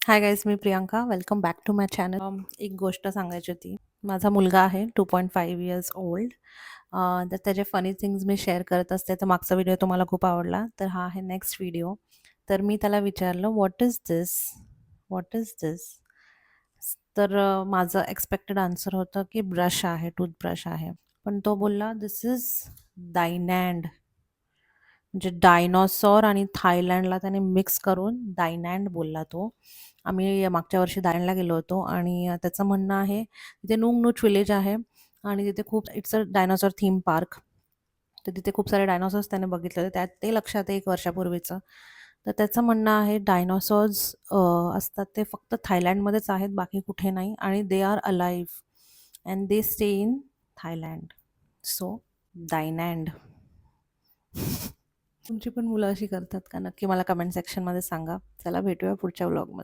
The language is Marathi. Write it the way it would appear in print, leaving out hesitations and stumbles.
हाय गाईज, मी Priyanka. Welcome back to my channel. एक गोष्ट सांगायची होती. माझा मुलगा आहे 2.5 इयर्स ओल्ड. तर त्याचे फनी थिंग्स मी शेअर करत असते. तर मागचा व्हिडिओ तुम्हाला खूप आवडला, तर हा आहे नेक्स्ट व्हिडिओ. तर मी त्याला विचारलं, "what is this? What is this?" तर माझं एक्सपेक्टेड आन्सर होतं की ब्रश आहे, टूथब्रश आहे. पण तो बोलला, "दिस इज डायनॅन्ड." म्हणजे डायनॉसॉर आणि थायलंडला त्याने मिक्स करून डायनॅन्ड बोलला तो. आम्ही मागच्या वर्षी थायलंडला गेलो होतो आणि त्याचं म्हणणं आहे तिथे नुंग विलेज आहे आणि तिथे खूप it's a dinosaur theme park. तर तिथे खूप सारे डायनॉसॉर्स त्याने बघितले होते. त्यात ते लक्षात आहे 1 वर्षापूर्वीचं. तर त्याचं म्हणणं आहे डायनॉसॉर्स असतात ते फक्त थायलंडमध्येच आहेत, बाकी कुठे नाही आणि they are alive and they stay in Thailand. So डायनॅन्ड. तुमची पण मुलं अशी करतात का? नक्की मला कमेंट सेक्शनमध्ये सांगा. चला भेटूया पुढच्या व्लॉगमध्ये.